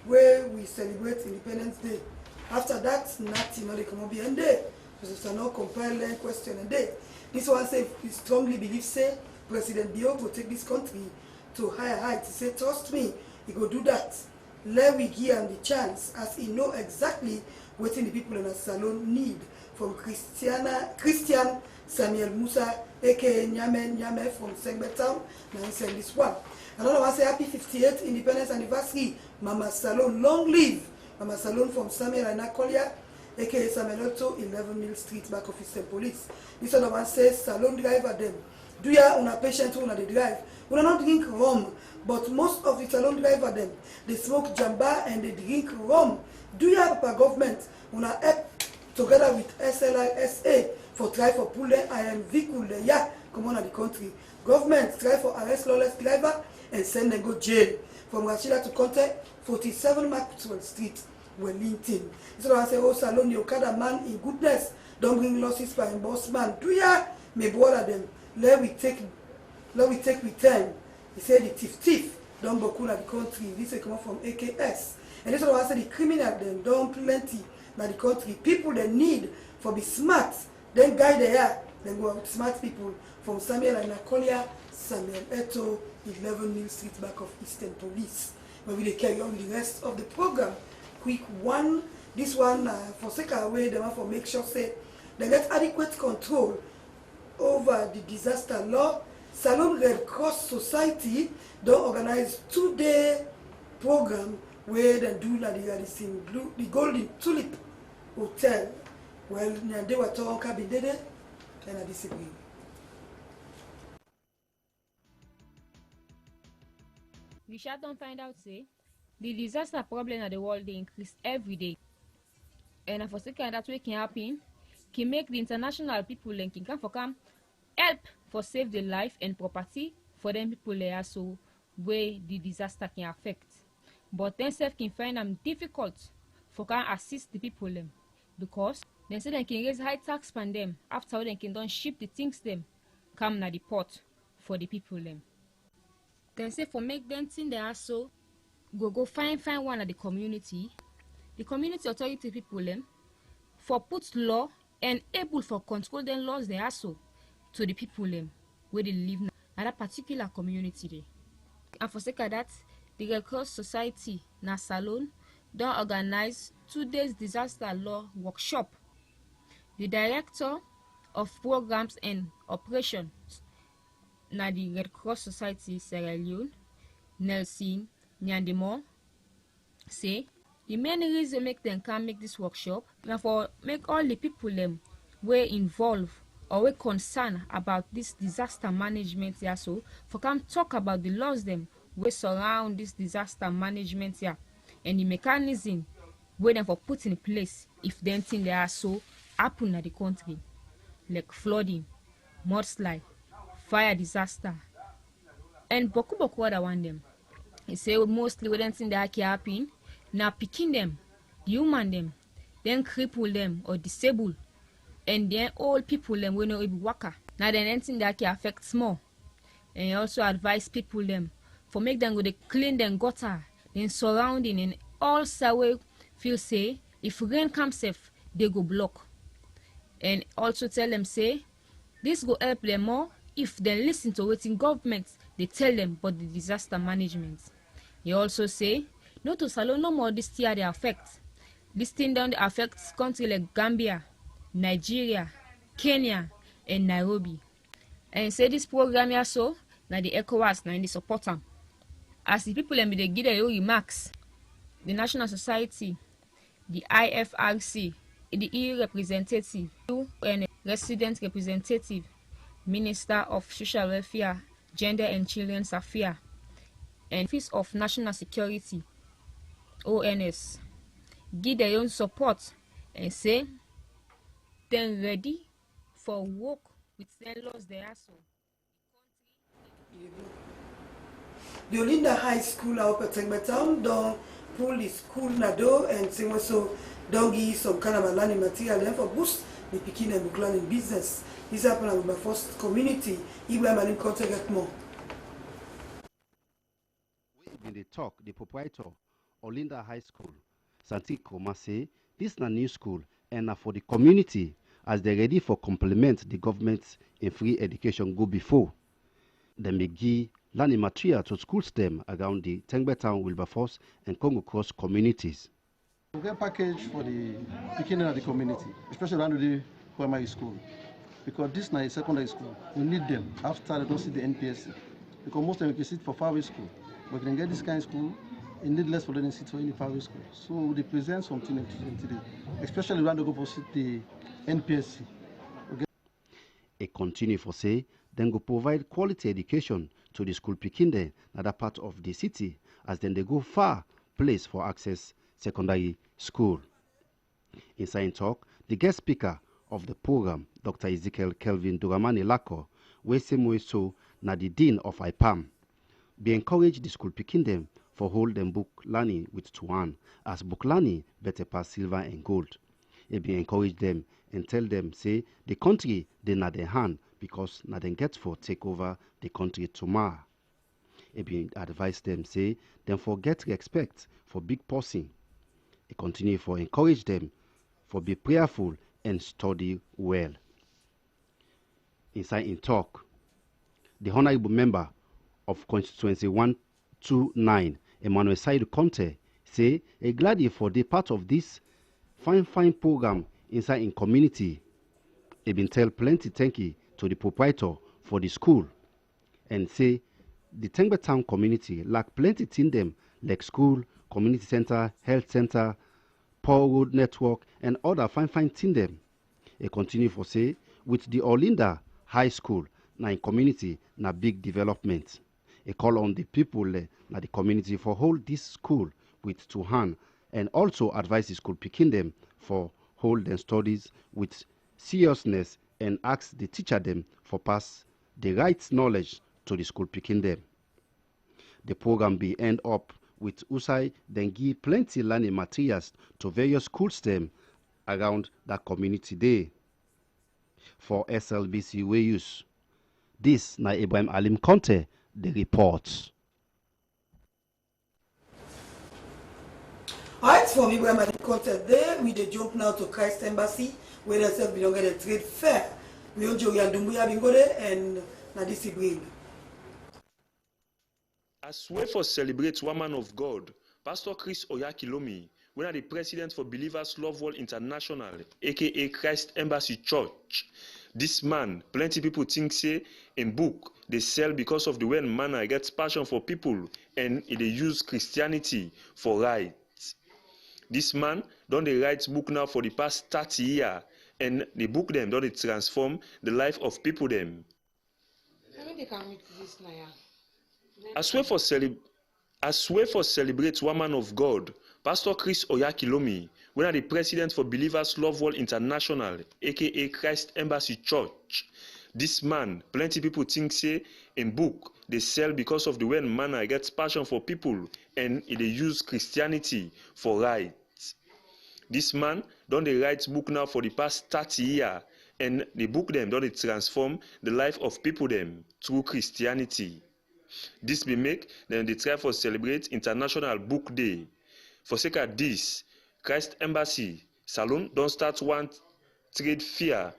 where we celebrate Independence Day. After that, nothing, no, they come up behind there. Mr. Sano compile question and day. This one say he strongly believes say President Bio will take this country to higher heights. He said, trust me, he go do that. Let we give him the chance, as he know exactly what the people in the Salon need. From Christian Samuel Musa, aka Nyame from Sengbe Town, now he said this one. Another one say happy 58th independence anniversary, Mama Salon, long live. Mama Salon from Samuel and Nakolia, aka Samuel Otto, 11 Mill Street, back of Eastern Police. This other one says, Salon driver them. Do you have a patient who they drive? We don't drink rum, but most of the salon driver them, they smoke jamba and they drink rum. Do you have a government who help together with SLISA for try for pull them IM vehicle there? Yeah, come on at the country. Government try for arrest lawless driver and send them go jail. From Rashida to Conte, 47 Maxwell Street, Wellington. So I say, oh Salon, the Okada man in goodness, don't bring losses for a boss man. Do ya? Me bother them. Let we take return. He said the thief don't go cool at the country. This come from AKS. And this one I said the criminal them don't plenty at the country. People they need for be smart, then guide there Then go out smart people from Samuel and Nakolia, Samuel Eto, 11 Mill Street, back of Eastern Police. But we carry on the rest of the program. Quick one, this one for second away, the one for make sure say they get adequate control over the disaster law. Salon Red Cross Society don't organize 2-day program where they do like the Golden Tulip Hotel. Well, they were talking about it, and I disagree. We shall don't find out, say, the disaster problem of the world they increase every day. And for second that way can happen, can make the international people and can come for come help for save the life and property for them people there so where the disaster can affect. But then self can find them difficult for can assist the people them because they say they can raise high tax on them after they can don't ship the things them come na the port for the people them. They say for make them thing they are so go find one of the community authority people them for put law and able for control them laws they are so to the people them where they live in that particular community there. And for sake of that, the Red Cross Society na Salon don't organize 2 days disaster law workshop. The director of programs and operations na the Red Cross Society Sierra Leone, Nelson Nyandemo, say the main reason make them can make this workshop na for make all the people them were involved or were concerned about this disaster management here so for come talk about the laws them we surround this disaster management here and the mechanism where them for put in place if them thing they are so happen at the country like flooding, mudslide, fire disaster, and boku other one them. He say mostly when them thing that can happen now picking them, human them, then cripple them or disable, and then all people them we know it be worker. Now then anything that can affect small, and he also advise people them for make them go they clean them gutter, then surrounding and all way feel say if rain comes safe they go block, and also tell them say this go help them more if they listen to what in government they tell them about the disaster management. He also say no to Salon no more this year they affect. This thing down they affects countries like Gambia, Nigeria, Kenya, and Nairobi. And say this program here so na the ECOWAS na in the support them. As the people they give their remarks, the National Society, the IFRC, the EU representative, and resident representative, Minister of Social Welfare, Gender and Children's Affairs, and Office of National Security, ONS, give their own support and say they're ready for work with their laws they are so. The Olinda High School out at Tengbetam don't pull the school nado and say also don't give some kind of a learning material then for boost the picking and learning business. This happened with my first community. Ibrahim Alim contact more. In the talk, the proprietor Olinda High School, Santi Kroma say this is a new school and for the community as they're ready for complement the government in free education go before. They may give learning material to school STEM around the Tengbetam, Wilberforce and Congo Cross communities. We get a package for the beginning of the community, especially around the primary school. Because this is a secondary school, we need them after they don't see the NPSC. Because most of them can sit for faraway school. But we can get this kind of school, it needs less for them to sit for any faraway school. So they present something today, especially when they go for the NPSC. It continue for say, then go provide quality education to the school Pikinde, another part of the city, as then they go far place for access secondary school. Inside talk, the guest speaker of the program, Dr. Ezekiel Kelvin Duramani Lako, we same so na the dean of IPAM, be encourage the school Pikinde for hold them book learning with Tuan, as book learning better pass silver and gold. It be encourage them and tell them say the country they na their hand because na them get for take over the country tomorrow. It be advise them say them forget respect for big person. It continue for encourage them for be prayerful and study well. inside in talk. The honorable member of constituency 129, Emmanuel Saidu Conte, say a glad for the part of this fine program inside in community. He been tell plenty thank you to the proprietor for the school and say the Tengbe town community lack plenty thing them like school, community center, health center, power road network and other fine thing them. He continue for say with the Olinda High School na in community na big development. He call on the people na the community for hold this school with two hand and also advise the school picking them for hold their studies with seriousness and ask the teacher them for pass the right knowledge to the school picking them. The program be end up with USAI then give plenty learning materials to various schools them around that community day. For SLBC we use. This na Ibrahim Alim Conte, the report. Alright, from Ibrahim Alim Conte there, we dey jump now to Christ Embassy, where they say we don't get a trade fair. We on Joey and Dumbuya bingo there, and na this Ibrahim. As we for celebrate Woman of God, Pastor Chris Oyakilomi, we are the president for Believers Love World International, aka Christ Embassy Church. This man, plenty people think say in book they sell because of the way man gets passion for people and they use Christianity for right. This man don't they write book now for the past 30 years and the book them don't they transform the life of people them. As we for celebrate Woman of God, Pastor Chris Oyakilomi, we are the president for Believers Love World International, aka Christ Embassy Church. This man, plenty people think say in book they sell because of the way man gets passion for people and they use Christianity for right. This man don't they write book now for the past 30 years and the book them don't they transform the life of people them through Christianity. This be make then they try for celebrate International Book Day. For sake of this, Christ Embassy Salon don't start one trade fair.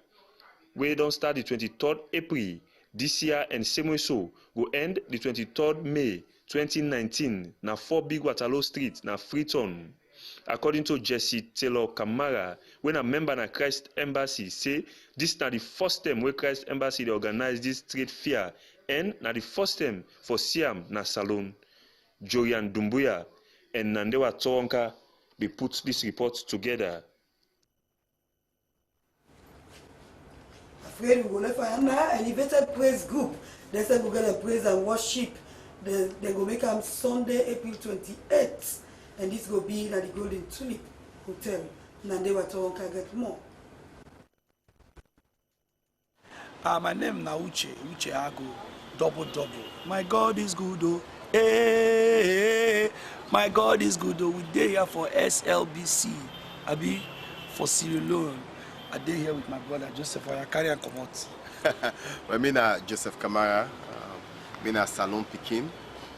We don't start the 23rd April this year and same so go end the 23rd May 2019 na 4 Big Waterloo Street na Freetown. According to Jesse Taylor Kamara, when a member na Christ Embassy say this na the first time where Christ Embassy they organize this trade fair and na the first time for Siam na Salon. Jorian Dumbuya and Nandewa Toronka, they put this report together. Afraid we go left for elevated praise group. They said we're going to praise and worship. They go make them Sunday, April 28th. And this will be at the Golden Tulip Hotel. Nandewa Toronka get more. My name na Uche Ago, double. My God is good, oh. Hey, my God is good, oh. We dey here for SLBC. Abi for Sierra Leone. I dey here with my brother Joseph. I carry and come out. Well, me na Joseph Kamara. Me na Salon Pekin.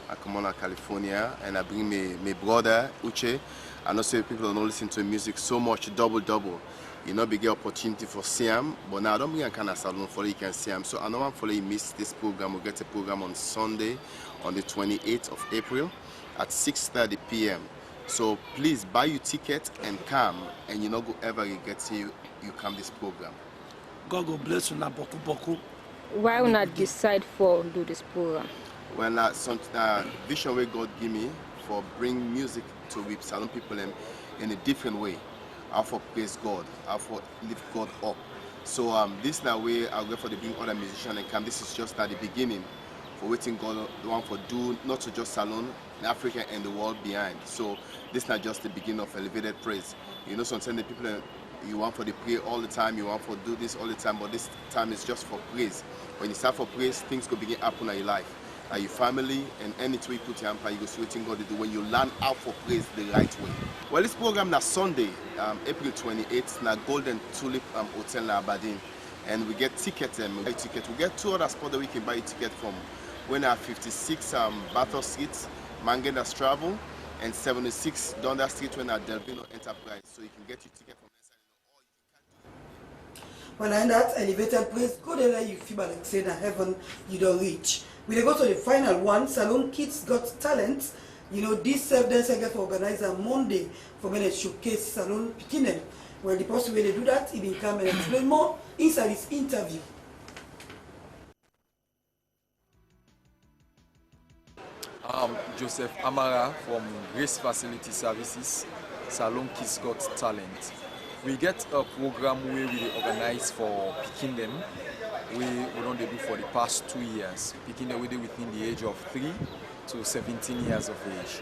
I come on California, and I bring my brother Uche. I know say people don't listen to music so much, double. You know, big opportunity for Siam, but now I don't bring a kind of salon for you can Siam. So I know I'm for you miss this program. We'll get a program on Sunday, on the 28th of April at 6:30 p.m. So please buy your ticket and come, and you know go ever you get to you come this program. God go bless you na boku. Why will not decide for do this program? Well, some vision where God give me for bring music to with salon people in a different way. How for praise God, how for lift God up. So this now way I'll go for the bring other musicians and come. This is just at the beginning for waiting God the one for do not to just salon in Africa and the world behind. So this is not just the beginning of elevated praise. You know, sometimes the people you want for the pray all the time, you want for do this all the time, but this time is just for praise. When you start for praise, things could begin to happen in your life. Your family and anything you put your hand, you go see what God to do when you learn how for praise the right way. Well, this program na Sunday, April 28th, na Golden Tulip Hotel na Aberdeen, and we get tickets. We get 2 other spots that we can buy a ticket from. We have 56 Bathurst Street, Mangendas Travel, and 76 Dundas Street when at Delvino Enterprise. So you can get your ticket from inside. When I that elevated place, go there you feel like saying that heaven you don't reach. We go to the final one, Salon Kids Got Talent. You know, this self-dance I get for organize on Monday for going to showcase Salon Pikinen. Well, the possible way they do that, he will come and explain more inside this interview. Joseph Amara from Grace Facility Services, Salon Kids Got Talent. We get a program where we organize for picking them. We don't do for the past 2 years, picking them within the age of 3 to 17 years of age.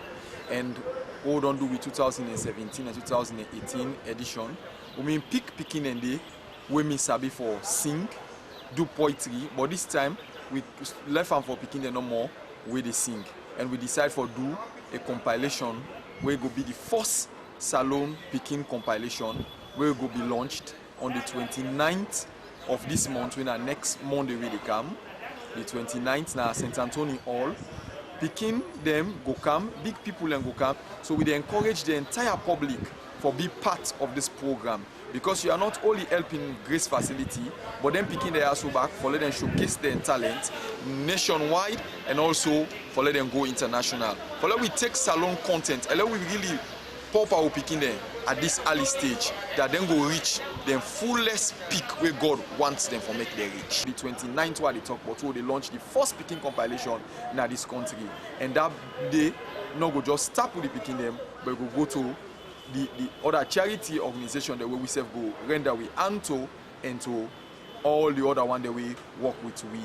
And what we don't do with 2017 and 2018 edition, we mean picking and day, we mean sabi for sing, do poetry, but this time we left them for picking them no more, where they sing. And we decide for do a compilation where it will be the first Salon Picking compilation where it will be launched on the 29th of this month, when our next Monday will come. The 29th now St. Anthony Hall. Picking them go come, big people and go come. So we encourage the entire public for be part of this program, because you are not only helping Grace Facility, but then picking their also back for let them showcase their talent nationwide, and also for let them go international. For let we take salon content and let we really pop our picking them at this early stage, that then go reach the fullest peak where God wants them for make their reach. The 29th where they talk about, so they launch the first picking compilation in this country, and that day not go just start with the picking them, but we go to the other charity organization that we self go render we Anto and to all the other one that we work with we.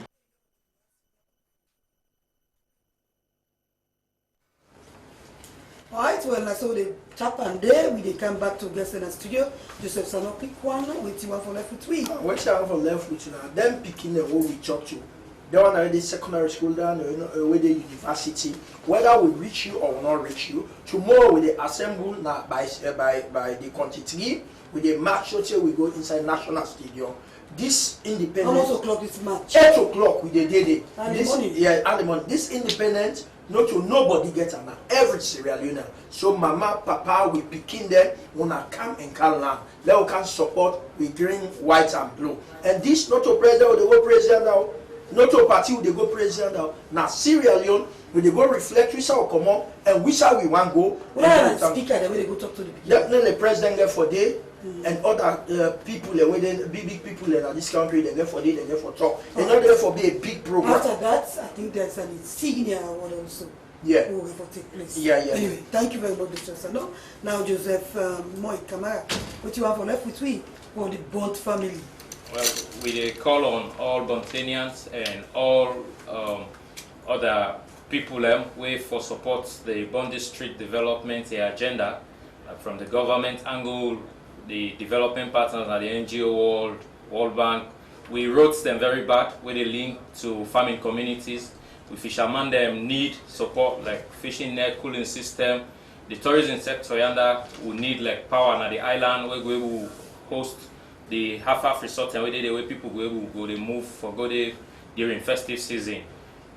Alright, well, I saw the tap and there we come back to guest in the studio. Joseph Sano pick one, with you one for left with we. What you have for left with you now? Them picking the what we talk to. They want already secondary school down, with the university. Whether we reach you or not reach you, tomorrow we they assemble now by the 23. With the match, we go inside National Stadium. This independent. How much o'clock this match? 8 o'clock we did it. And the morning. Yeah, and the morning. This independent. Nobody gets an every Sierra Leone. So mama, papa, we picking them wanna come and call now. They can support with green, white and blue. And this not to president, they go president now. Not to party, they go president now. Now Sierra Leone, we they go reflect which our come on and which we want go. Where the speaker the way they go talk to the people. Definitely president there for day. And other people, big people in this country, they get for day, they get for talk. They're not there for be a big program. After that, I think there's an insignia award also. Yeah. Will take place. Yeah. Anyway, thank you very much, Mr. Sano. Now, Joseph Moy Kamara, what you have for left with we for the Bond family? Well, we call on all Bontanians and all other people way for support the Bond District development agenda from the government angle, the development partners at the NGO World Bank. We wrote them very bad with a link to farming communities. We fishermen them need support like fishing net, cooling system. The tourism sector yonder will need like power on the island where we will host the half resort and where people go they move for go there during festive season.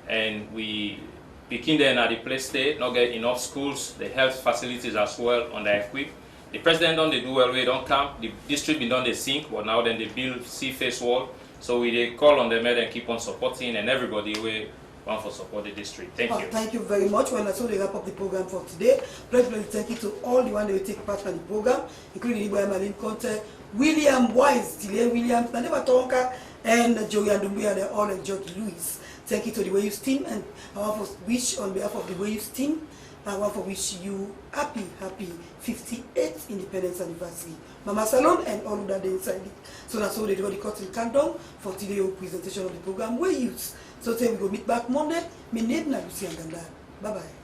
And we picking them at the place they not get enough schools, the health facilities as well on the equip. The president don't they do well, we don't come. The district been done they sink, but now then they build sea face wall. So we they call on them and keep on supporting, and everybody we want for support the district. Thank you. Thank you very much. Well, that's all the wrap up the program for today. Please thank you to all the one that will take part in the program, including Ibrahim Alim Conte, William Wise, Tilly Williams, Naneva Tonka, and Joey Andumbuya, they all enjoyed Louis. Thank you to the Wayus team, and I want to wish on behalf of the Wayus team, I want to wish you happy 58th Independence Anniversary. Mama Salon and all of that inside it. So that's all they do the cutting countdown for today's presentation of the program Wayus. So say we go meet back Monday. My name is Lucy Anganda. Bye bye.